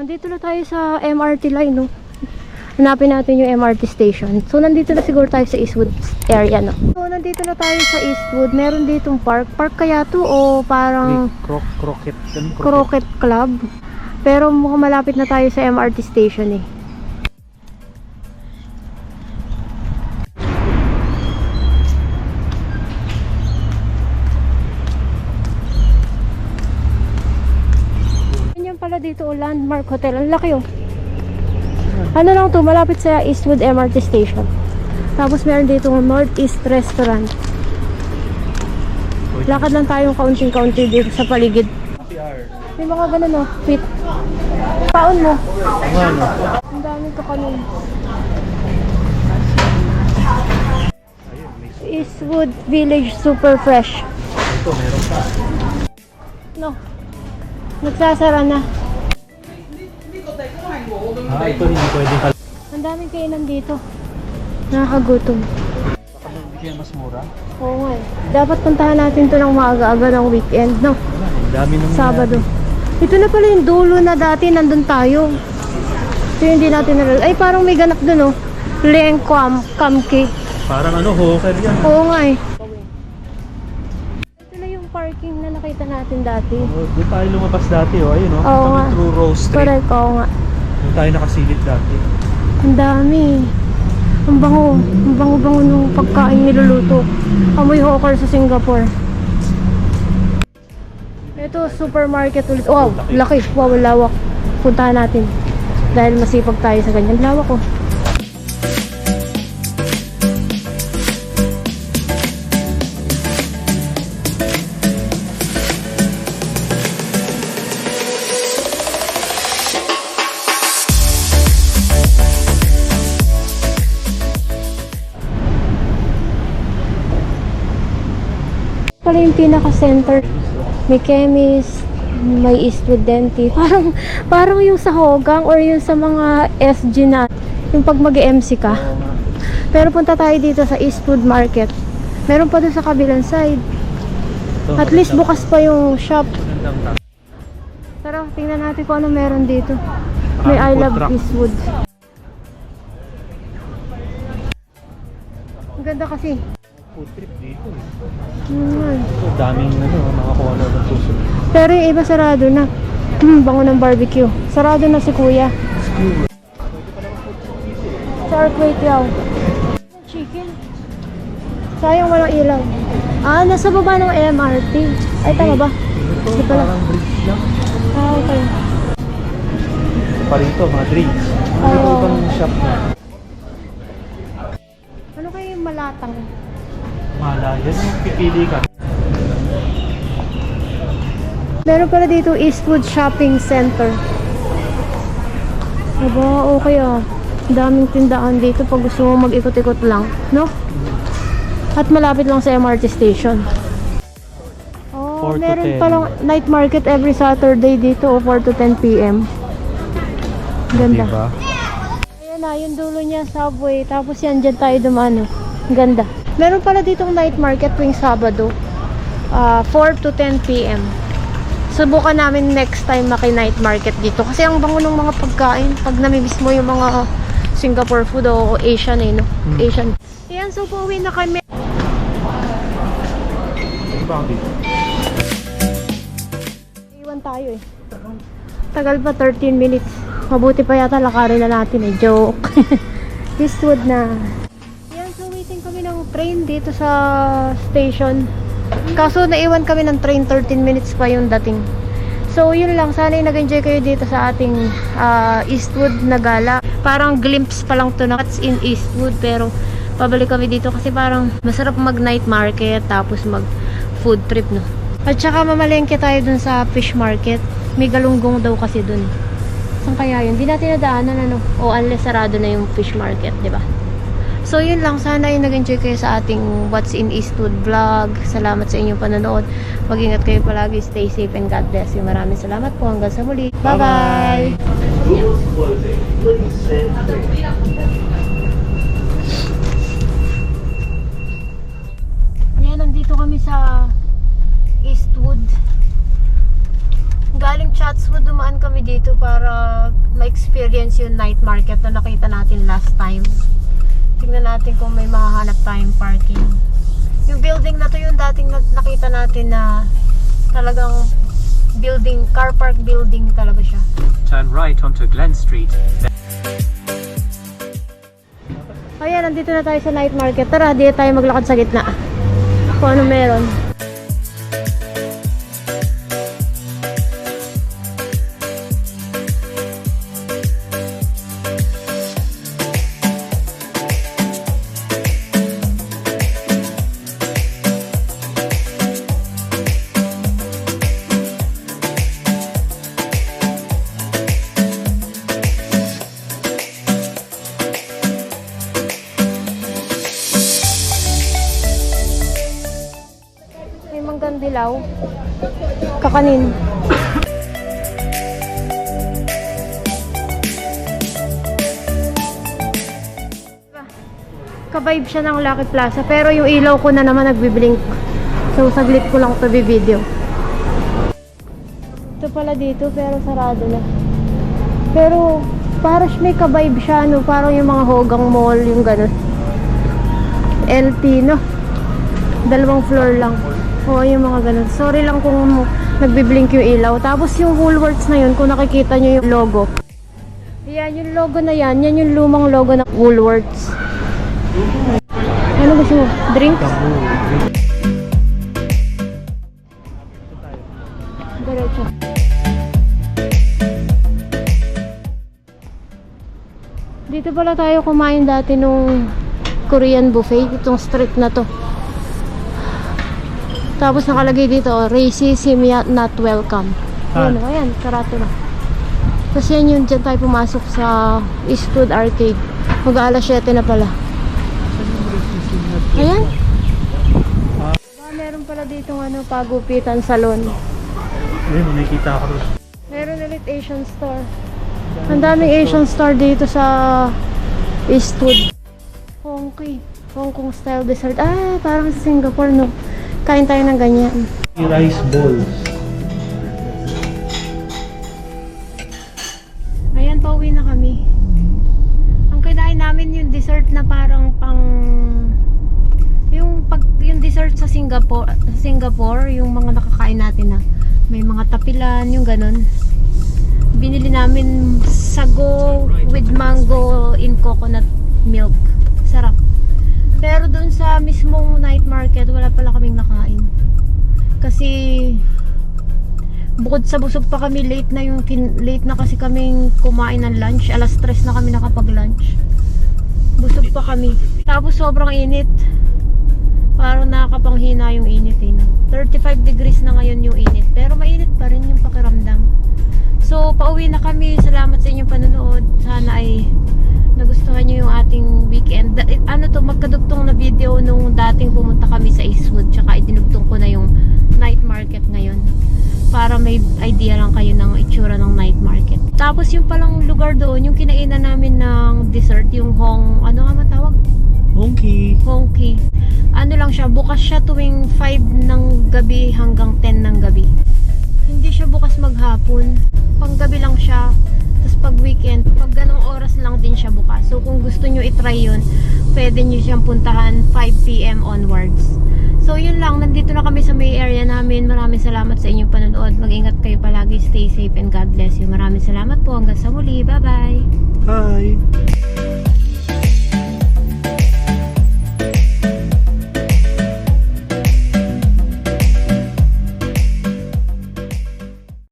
Nandito na tayo sa MRT line, no? Hanapin natin yung MRT station. So, nandito na siguro tayo sa Eastwood area, no? So, nandito na tayo sa Eastwood. Meron ditong park. Park kaya to o parang croquet club? Pero mukhang malapit na tayo sa MRT station, eh. Yan pala dito, Landmark Hotel. Ang laki, oh. Ano lang to, malapit sa Eastwood MRT station. Tapos meron dito Northeast Restaurant. Lakad lang tayong kaunting-kaunti dito sa paligid. May mga ganun, oh, fit. Paon mo. Ang dami ka kanun. Eastwood Village Super Fresh. Ito, meron pa. No. Nagsasara na. Ito hindi pwedeng kal... Ang daming kainan dito. Nakakagutom. Baka hindi kaya mas mura? Oo nga, eh. Dapat puntahan natin to ng maaga-aga ng weekend, no? Ang dami nung Sabado. Ito na pala yung dulo na dati nandun tayo. Ito yung hindi natin nalala. Ay, parang may ganap dun, oh. Leng Kamki. Parang ano, hawker yan. Oo nga, eh. Ito na yung parking na nakita natin dati. Doon tayo lumabas dati, oh. Ayun, oh. Oo nga. Through Rose Street. Correct, oo nga. Doon tayo nakasilip dati. Ang dami. Ang bango. Ang bango-bango nung pagkain niluluto. Amoy hawker sa Singapore. Ito, supermarket ulit. Wow, laki. Wow, lawak. Puntahan natin. Dahil masipag tayo sa ganyan. Lawak, oh. Pala yung pinaka-center. May chemist, may Eastwood Denti. Parang yung sa Hogang or yung sa mga SG na, yung pag mag-MC ka. Pero punta tayo dito sa Eastwood Market. Meron pa doon sa kabilang side. At least bukas pa yung shop. Tara, tingnan natin kung ano meron dito. May I Love Eastwood. Ang ganda kasi. Food trip dito, eh. So, daming ano, makakuha na ng susunod. pero yung iba sarado na. Bango ng barbecue. Sarado na si kuya. Char kway teow. Chicken. Sayang walang ilaw. Nasa baba ng MRT. Ay, tama ba? Ito, Di pala. parang bridge lang. Okay. Pa rito, mga drinks. Oo. Ito ibang shop na. Ano kayo yung malatang? Mala, yan yung pipili ka. Meron pala dito Eastwood Shopping Center. Aba, okay, ah. Daming tindahan dito pag gusto mo mag-ikot-ikot lang, no? At malapit lang sa MRT station. Oh, 4 to meron 10. palang night market every Saturday dito, 4 to 10 p.m. Ganda. Diba? Ayan na, yung dulo niya, subway. Tapos yan, dyan tayo dumaan, oh. Ganda. Meron pala ditong night market tuwing Sabado. 4 to 10 p.m. Subukan namin next time maki-night market dito. Kasi ang bango ng mga pagkain. Pag namimiss mo yung mga Singapore food o Asian, eh, no? Asian. Ayan, so pauwi na kami. Diba dito? Iwan tayo, eh. Tagal pa, 13 minutes. Mabuti pa yata lakarin na natin, eh. Joke. Eastwood na. Ayan, so waiting kami ng train dito sa station. Kaso naiwan kami ng train, 13 minutes pa yung dating. So yun lang, sana nag-enjoy kayo dito sa ating Eastwood na gala. Parang glimpse pa lang to na what's in Eastwood, pero pabalik kami dito kasi parang masarap mag night market tapos mag food trip, no. At saka mamalengke tayo dun sa fish market. May galunggong daw kasi dun. Saan kaya yun? Hindi natin nadaanan, ano? O unless sarado na yung fish market, di ba? So yun lang, sana yung nag-enjoy kayo sa ating What's in Eastwood vlog. Salamat sa inyong panonood. Mag-ingat kayo palagi, stay safe and God bless you. Maraming salamat po, hanggang sa muli. Bye-bye! Yan, nandito kami sa Eastwood. Galing Chatswood, dumaan kami dito para ma-experience yung night market na nakita natin last time. Tingnan natin kung may mahahanap tayong parking. Yung building na to yung dating nakita natin na talagang building, car park building talaga siya. Turn right onto Glen Street. Ayan, nandito na tayo sa night market. Tara, di tayo maglakad sa gitna. Kung ano meron. May manggang dilaw. Kakanin. Ka-vibe siya ng Lucky Plaza. Pero yung ilaw ko na naman nagbiblink. So saglit ko lang ito video. Ito pala dito pero sarado na. Pero parang may ka-vibe siya, no? Parang yung mga Hogang Mall, yung gano'n. LT, no? 2 floor lang. Oo, yung mga ganun. Sorry lang kung nagbiblink yung ilaw. Tapos yung Woolworths na yun, kung nakikita nyo yung logo. Ayan, yung logo na yan. Yan yung lumang logo ng Woolworths. Ano gusto mo? Drinks? Diretso. Dito pala tayo kumain dati nung Korean buffet. Itong street na to. Tapos nakalagay dito, racism not welcome. Ayan, ayan, sarado na. Tapos yan yun, dyan tayo pumasok sa Eastwood Arcade. Mag-aalas 7 na pala. Ayan. Meron pala dito pagupitan salon. Ayun, nakikita ko rin. Meron ulit Asian store. Ang daming Asian store dito sa Eastwood. Hong Kong style dessert. Ah, parang sa Singapore, no? Kain tayo ng ganyan. Rice balls. Ayan, pauwi na kami. Ang kinain namin yung dessert na parang yung dessert sa Singapore, yung mga nakakain natin na may mga tapilan, yung ganun. Binili namin sago with mango in coconut milk. Sarap. Pero dun sa mismong night market, wala pala kaming nakain. Kasi bukod sa busog pa kami, late na kasi kaming kumain ng lunch. Alas 3 na kami nakapag-lunch. Busog pa kami. Tapos sobrang init. Parang nakakapanghina yung init eh. 35 degrees na ngayon yung init. Pero mainit pa rin yung pakiramdam. So, pauwi na kami. Salamat sa inyong panonood. Sana ay nagustuhan nyo yung ating weekend. Magkadugtong na video nung dating pumunta kami sa Eastwood. Tsaka idinugtong ko na yung night market ngayon. Para may idea lang kayo ng itsura ng night market. Tapos yung palang lugar doon, yung kinainan namin ng dessert, yung ano nga matawag? Hongki. Ano lang siya, bukas siya tuwing 5 ng gabi hanggang 10 ng gabi. Hindi siya bukas maghapon. Panggabi lang siya. Tapos pag weekend, pag ganong oras lang din siya bukas. So kung gusto nyo itry yun, pwede nyo siyang puntahan 5 PM onwards. So yun lang, nandito na kami sa may area namin. Maraming salamat sa inyong panonood. Mag-ingat kayo palagi, stay safe and God bless you. Maraming salamat po. Hanggang sa muli. Bye-bye. Bye!